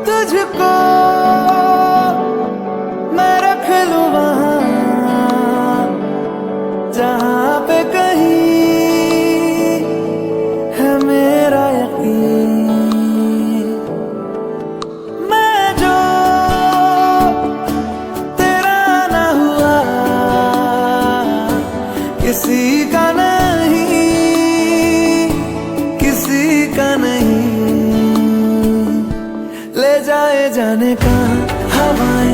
तुझको मैं रख लूं वहां जहां पे कहीं है मेरा यकीन। मैं जो तेरा ना हुआ किसी का नहीं, किसी का नहीं। ले जाए जाने का